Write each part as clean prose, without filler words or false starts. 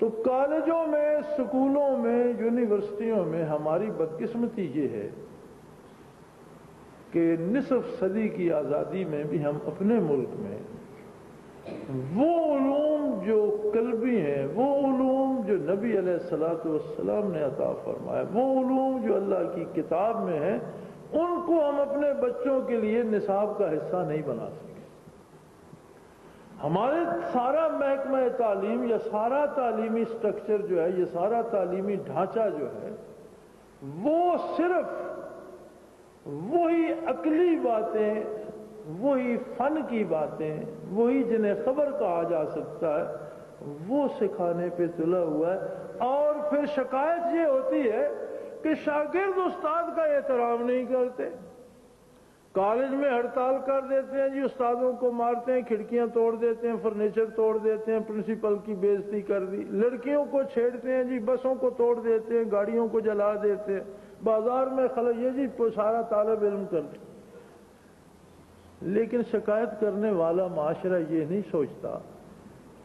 تو کالجوں میں، سکولوں میں، یونیورسٹیوں میں ہماری بدقسمتی یہ ہے کہ نصف صدی کی آزادی میں بھی ہم اپنے ملک میں وہ علوم جو قلبی ہیں، وہ علوم جو نبی علیہ الصلوۃ والسلام نے عطا فرمائے، وہ علوم جو اللہ کی کتاب میں ہیں، ان کو ہم اپنے بچوں کے لیے نصاب کا حصہ نہیں بنا سکے۔ ہمارے سارا محکمہ تعلیم یا سارا تعلیمی سٹرکچر جو ہے، یہ سارا تعلیمی ڈھانچہ جو ہے، وہ صرف وہی عقلی باتیں، وہی فن کی باتیں، وہی جنہیں خبر کہا جا سکتا ہے، وہ سکھانے پہ تلا ہوا ہے۔ اور پھر شکایت یہ ہوتی ہے کہ شاگرد استاد کا احترام نہیں کرتے، کالج میں ہڑتال کر دیتے ہیں جی، استادوں کو مارتے ہیں، کھڑکیاں توڑ دیتے ہیں، فرنیچر توڑ دیتے ہیں، پرنسپل کی بے عزتی کر دی، لڑکیوں کو چھیڑتے ہیں جی، بسوں کو توڑ دیتے ہیں، گاڑیوں کو جلا دیتے ہیں، بازار میں یہ جی سارا طالب علم کر دیں۔ لیکن شکایت کرنے والا معاشرہ یہ نہیں سوچتا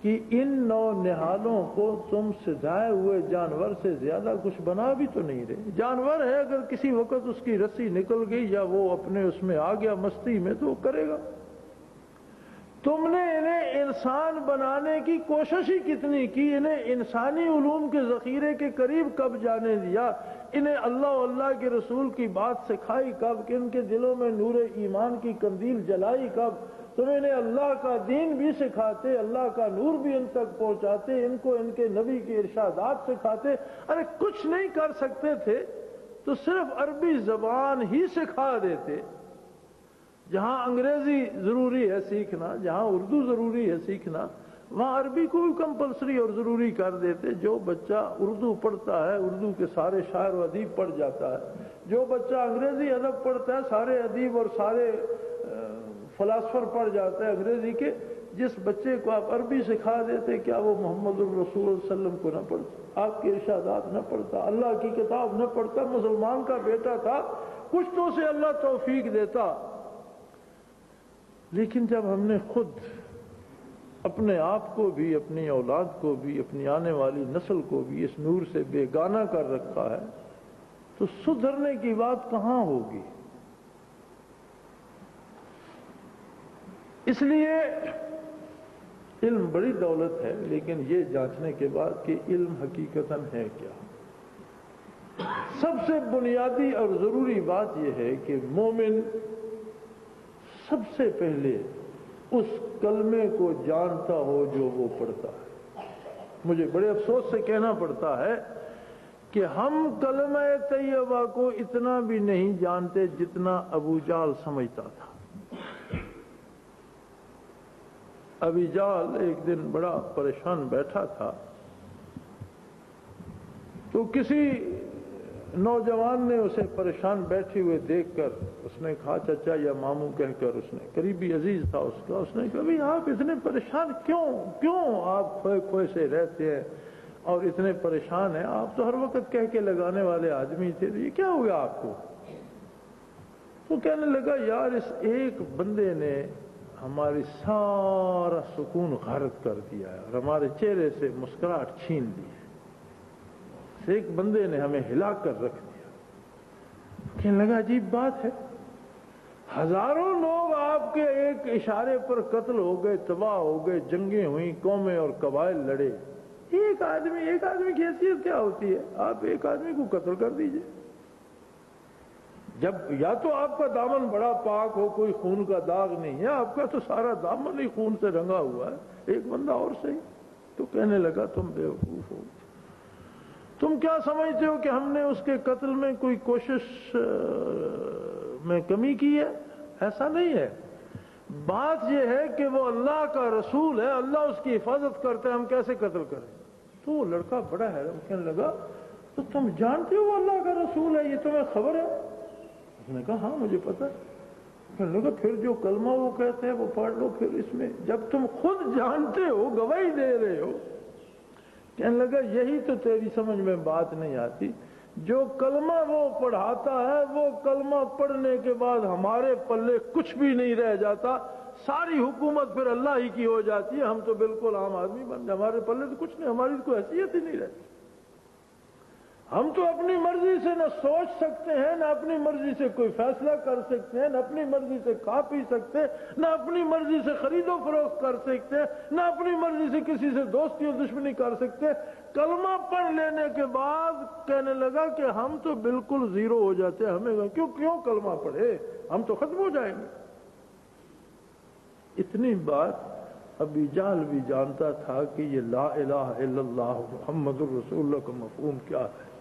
کہ ان نو نہالوں کو تم سجائے ہوئے جانور سے زیادہ کچھ بنا بھی تو نہیں رہے۔ جانور ہے، اگر کسی وقت اس کی رسی نکل گئی یا وہ اپنے اس میں آ گیا مستی میں تو وہ کرے گا۔ تم نے انہیں انسان بنانے کی کوشش ہی کتنی کی، انہیں انسانی علوم کے ذخیرے کے قریب کب جانے دیا، انہیں اللہ و اللہ کے رسول کی بات سکھائی کب، کہ ان کے دلوں میں نور ایمان کی قندیل جلائی کب، تم انہیں اللہ کا دین بھی سکھاتے، اللہ کا نور بھی ان تک پہنچاتے، ان کو ان کے نبی کے ارشادات سکھاتے۔ ارے کچھ نہیں کر سکتے تھے تو صرف عربی زبان ہی سکھا دیتے۔ جہاں انگریزی ضروری ہے سیکھنا، جہاں اردو ضروری ہے سیکھنا، وہاں عربی کو بھی کمپلسری اور ضروری کر دیتے۔ جو بچہ اردو پڑھتا ہے اردو کے سارے شاعر و ادیب پڑھ جاتا ہے، جو بچہ انگریزی ادب پڑھتا ہے سارے ادیب اور سارے فلاسفر پڑھ جاتا ہے انگریزی کے۔ جس بچے کو آپ عربی سکھا دیتے، کیا وہ محمد الرسول صلی اللہ علیہ وسلم کو نہ پڑھتا، آپ کے ارشادات نہ پڑھتا، اللہ کی کتاب نہ پڑھتا، مسلمان کا بیٹا تھا، کچھ تو اسے اللہ توفیق دیتا۔ لیکن جب ہم نے خود اپنے آپ کو بھی، اپنی اولاد کو بھی، اپنی آنے والی نسل کو بھی اس نور سے بیگانہ کر رکھا ہے تو سدھرنے کی بات کہاں ہوگی؟ اس لیے علم بڑی دولت ہے، لیکن یہ جانچنے کے بعد کہ علم حقیقتاً ہے کیا۔ سب سے بنیادی اور ضروری بات یہ ہے کہ مومن سب سے پہلے اس کلمے کو جانتا ہو جو وہ پڑھتا ہے۔ مجھے بڑے افسوس سے کہنا پڑتا ہے کہ ہم کلمہ طیبہ کو اتنا بھی نہیں جانتے جتنا ابو جہل سمجھتا تھا۔ ابی جہل ایک دن بڑا پریشان بیٹھا تھا تو کسی نوجوان نے اسے پریشان بیٹھے ہوئے دیکھ کر اس نے کہا، چچا یا ماموں کہہ کر، اس نے قریبی عزیز تھا اس کا، اس نے کہا بھئی آپ اتنے پریشان کیوں آپ کھوئے کھوئے سے رہتے ہیں اور اتنے پریشان ہیں، آپ تو ہر وقت کہہ کے لگانے والے آدمی تھے، یہ کیا ہو گیا آپ کو؟ تو کہنے لگا یار اس ایک بندے نے ہماری سارا سکون غارت کر دیا ہے اور ہمارے چہرے سے مسکراہٹ چھین لی ہے، ایک بندے نے ہمیں ہلا کر رکھ دیا۔ کہنے لگا عجیب بات ہے، ہزاروں لوگ آپ کے ایک اشارے پر قتل ہو گئے، تباہ ہو گئے، جنگیں ہوئیں، قومیں اور قبائل لڑے، ایک آدمی کی حیثیت کیا ہوتی ہے؟ آپ ایک آدمی کو قتل کر دیجئے۔ جب یا تو آپ کا دامن بڑا پاک ہو، کوئی خون کا داغ نہیں ہے، آپ کا تو سارا دامن ہی خون سے رنگا ہوا ہے، ایک بندہ اور صحیح۔ تو کہنے لگا تم بیوقوف ہو، تم کیا سمجھتے ہو کہ ہم نے اس کے قتل میں کوئی کوشش میں کمی کی ہے؟ ایسا نہیں ہے، بات یہ ہے کہ وہ اللہ کا رسول ہے، اللہ اس کی حفاظت کرتا ہے، ہم کیسے قتل کریں؟ تو وہ لڑکا بڑا حیران، کہنے لگا تو تم جانتے ہو وہ اللہ کا رسول ہے، یہ تمہیں خبر ہے؟ اس نے کہا ہاں مجھے پتا ہے۔ کہنے لگا پھر جو کلمہ وہ کہتے ہیں وہ پڑھ لو، پھر اس میں جب تم خود جانتے ہو، گواہی دے رہے ہو۔ کہنے لگا یہی تو تیری سمجھ میں بات نہیں آتی، جو کلمہ وہ پڑھاتا ہے وہ کلمہ پڑھنے کے بعد ہمارے پلے کچھ بھی نہیں رہ جاتا، ساری حکومت پھر اللہ ہی کی ہو جاتی ہے، ہم تو بالکل عام آدمی بن جائے، ہمارے پلے تو کچھ نہیں، ہماری کوئی حیثیت ہی نہیں رہتی۔ ہم تو اپنی مرضی سے نہ سوچ سکتے ہیں، نہ اپنی مرضی سے کوئی فیصلہ کر سکتے ہیں، نہ اپنی مرضی سے کھا پی سکتے، نہ اپنی مرضی سے خرید و فروخت کر سکتے، نہ اپنی مرضی سے کسی سے دوستی و دشمنی کر سکتے۔ کلمہ پڑھ لینے کے بعد کہنے لگا کہ ہم تو بالکل زیرو ہو جاتے ہیں، ہمیں کیوں کلمہ پڑھے، ہم تو ختم ہو جائیں گے۔ اتنی بات ابی جہل بھی جانتا تھا کہ یہ لا الہ الا اللہ محمد الرسول اللہ کا مفہوم کیا ہے۔